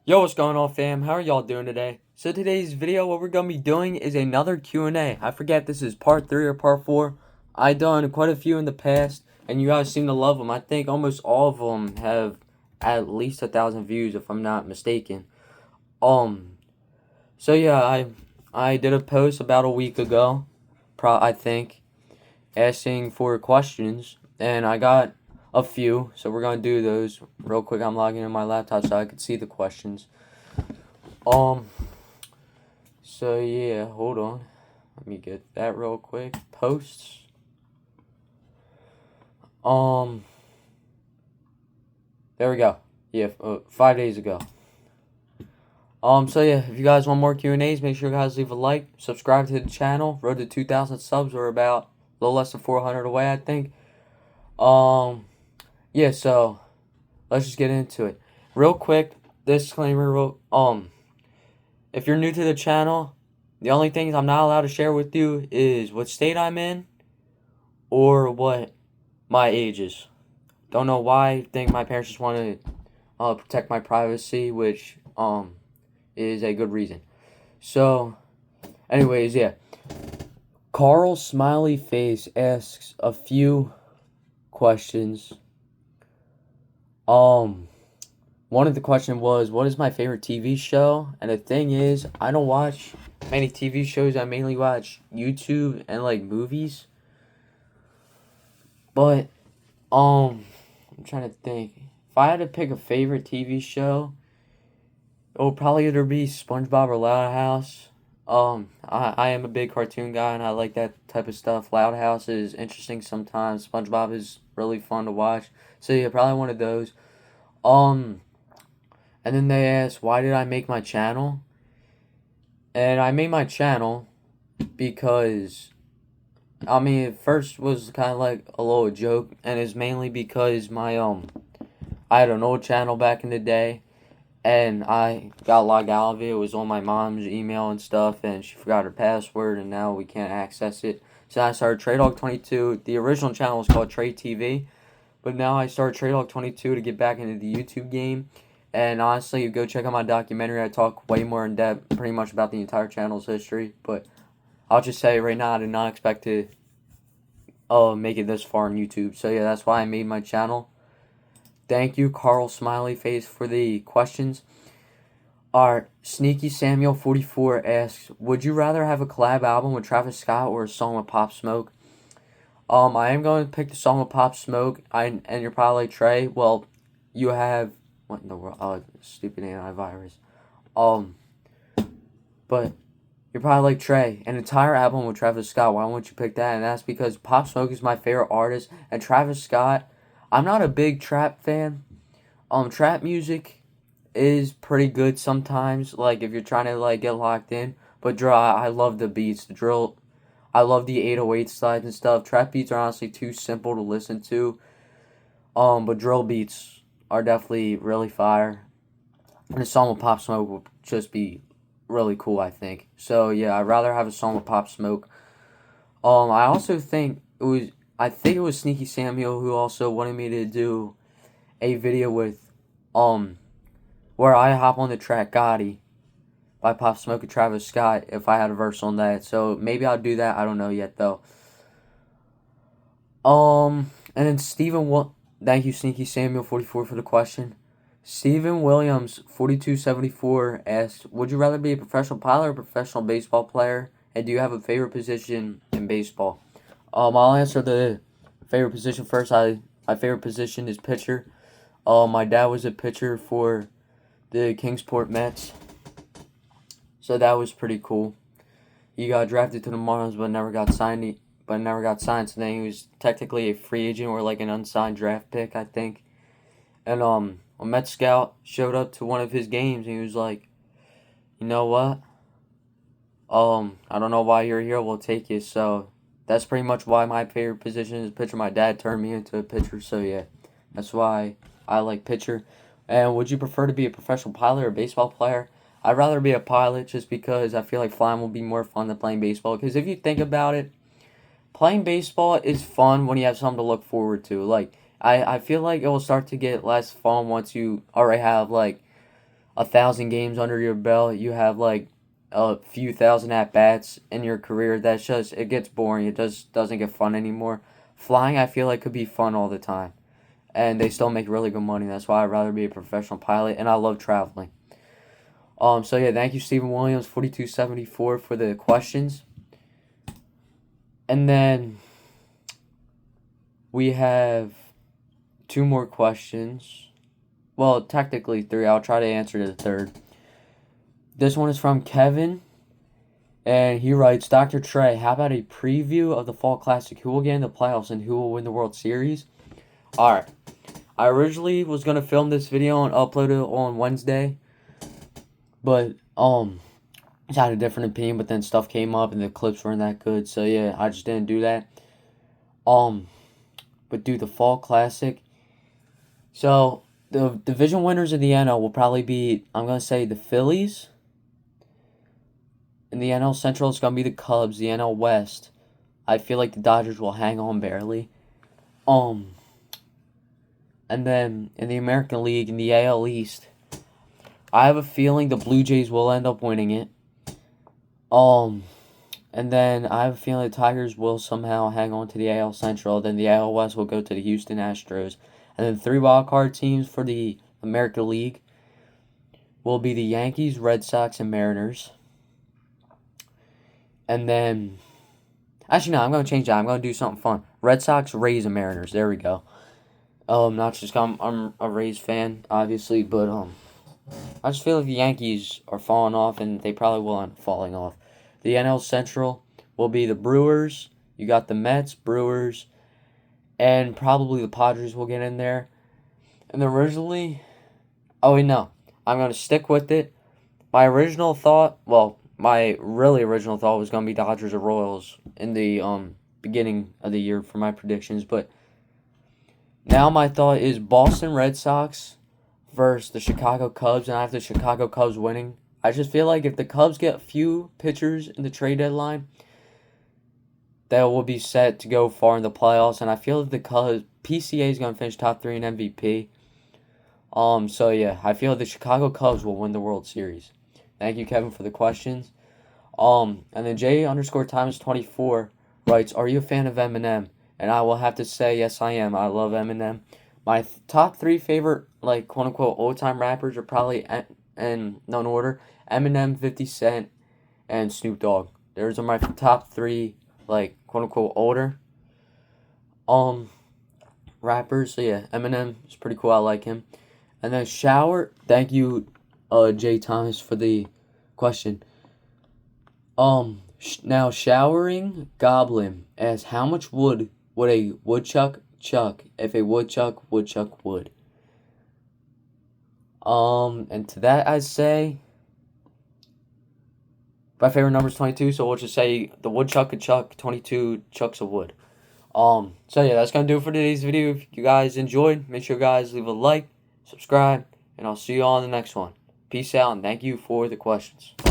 Yo, what's going on, fam? How are y'all doing today? So today's video, what we're gonna be doing is another Q&A. I forget if this is part 3 or part 4. I done quite a few in the past, and you guys seem to love them. I think almost all of them have at least 1,000 views, if I'm not mistaken. Um, so yeah, I did a post about a week ago, I think, asking for questions, and I got a few. So we're gonna do those real quick. I'm logging in my laptop so I can see the questions. Um. So yeah, hold on. Let me get that real quick. Posts. Um, there we go. Yeah, 5 days ago. So yeah, if you guys want more Q&As, make sure you guys leave a like, subscribe to the channel. Road to 2,000 subs. We're about a little less than 400 away, I think. Yeah. So let's just get into it. Real quick, disclaimer. If you're new to the channel, the only things I'm not allowed to share with you is what state I'm in or what my age is. Don't know why. I think my parents just want to protect my privacy, which is a good reason. So, anyways, yeah. Carl Smiley Face asks a few questions. One of the question was, what is my favorite TV show? And the thing is, I don't watch many TV shows. I mainly watch YouTube and like movies. But I'm trying to think. If I had to pick a favorite TV show, it would probably either be SpongeBob or Loud House. I am a big cartoon guy and I like that type of stuff. Loud House is interesting sometimes. SpongeBob is really fun to watch. So yeah, probably one of those. Um, and then they asked, why did I make my channel? And I made my channel because, I mean, it first was kind of like a little joke, and it's mainly because I had an old channel back in the day, and I got logged out of it. It was on my mom's email and stuff, and she forgot her password, and now we can't access it. So I started Trade Dog 22. The original channel was called Trade TV, but now I started Trade Dog 22 to get back into the YouTube game. And honestly, go check out my documentary. I talk way more in depth, pretty much about the entire channel's history. But I'll just say right now, I did not expect to make it this far on YouTube. So yeah, that's why I made my channel. Thank you, Carl Smiley Face, for the questions. Our Sneaky Samuel 44 asks, would you rather have a collab album with Travis Scott or a song with Pop Smoke? I am going to pick the song with Pop Smoke. And you're probably like, Trey, well, you have what in the world? Oh, stupid antivirus. Um, but you're probably like, Trey, an entire album with Travis Scott. Why won't you pick that? And that's because Pop Smoke is my favorite artist, and Travis Scott. I'm not a big trap fan. Trap music is pretty good sometimes, like if you're trying to like get locked in. But drill, I love the beats, the drill. I love the 808 slides and stuff. Trap beats are honestly too simple to listen to. But drill beats are definitely really fire. And a song with Pop Smoke would just be really cool, I think. So yeah, I'd rather have a song with Pop Smoke. I also think it was Sneaky Samuel who also wanted me to do a video with um where I hop on the track Gotti by Pop Smoke and Travis Scott if I had a verse on that. So maybe I'll do that. I don't know yet though. And then thank you Sneaky Samuel 44 for the question. Steven Williams 4274 asked, would you rather be a professional pilot or a professional baseball player? And do you have a favorite position in baseball? I'll answer the favorite position first. My favorite position is pitcher. My dad was a pitcher for the Kingsport Mets, so that was pretty cool. He got drafted to the Marlins, but never got signed. So then he was technically a free agent or like an unsigned draft pick, I think. And a Met scout showed up to one of his games, and he was like, "You know what? I don't know why you're here. We'll take you." So that's pretty much why my favorite position is pitcher. My dad turned me into a pitcher, so yeah, that's why I like pitcher. And would you prefer to be a professional pilot or a baseball player? I'd rather be a pilot just because I feel like flying will be more fun than playing baseball. Because if you think about it, playing baseball is fun when you have something to look forward to. Like, I feel like it will start to get less fun once you already have, like, 1,000 games under your belt, you have like a few thousand at bats in your career. That's just, it gets boring. It just doesn't get fun anymore. Flying, I feel like, could be fun all the time, and they still make really good money. That's why I'd rather be a professional pilot, and I love traveling. So yeah, thank you, Stephen Williams, 4274 for the questions. And then we have 2 more questions. Well, technically 3. I'll try to answer the third. This one is from Kevin, and he writes, Dr. Trey, how about a preview of the Fall Classic? Who will get in the playoffs and who will win the World Series? Alright. I originally was going to film this video and upload it on Wednesday, but I had a different opinion, but then stuff came up and the clips weren't that good, so yeah, I just didn't do that. But do the Fall Classic. So the division winners of the NL will probably be, I'm gonna say, the Phillies. In the NL Central, it's gonna be the Cubs. The NL West, I feel like the Dodgers will hang on barely. And then in the American League, in the AL East, I have a feeling the Blue Jays will end up winning it. And then I have a feeling the Tigers will somehow hang on to the AL Central. Then the AL West will go to the Houston Astros. And then 3 wildcard teams for the American League will be the Yankees, Red Sox, and Mariners. And then, actually no, I'm going to change that. I'm going to do something fun. Red Sox, Rays, and Mariners. There we go. Not just I'm a Rays fan, obviously, but I just feel like the Yankees are falling off, and they probably will end up falling off. The NL Central will be the Brewers. You got the Mets, Brewers, and probably the Padres will get in there. And originally, oh wait, no, I'm going to stick with it. My original thought, well, my really original thought was going to be Dodgers or Royals in the beginning of the year for my predictions, but now my thought is Boston Red Sox versus the Chicago Cubs, and I have the Chicago Cubs winning. I just feel like if the Cubs get a few pitchers in the trade deadline, they will be set to go far in the playoffs, and I feel that the Cubs, PCA is going to finish top 3 in MVP. So yeah, I feel the Chicago Cubs will win the World Series. Thank you, Kevin, for the questions. And then J_Thomas24 writes, are you a fan of Eminem? And I will have to say, yes, I am. I love Eminem. My top 3 favorite, like, quote-unquote, old-time rappers are probably, in no order, Eminem, 50 Cent, and Snoop Dogg. Those are my top 3, like, quote-unquote, older rappers. So, yeah, Eminem is pretty cool. I like him. And then Shower, thank you, J. Thomas, for the question. Now, Showering Goblin asks, how much wood would a woodchuck chuck if a woodchuck would? And to that I say, my favorite number is 22, so we'll just say the woodchuck could chuck 22 chucks of wood. So yeah, that's gonna do it for today's video. If you guys enjoyed, make sure you guys leave a like, subscribe, and I'll see you all in the next one. Peace out, and thank you for the questions.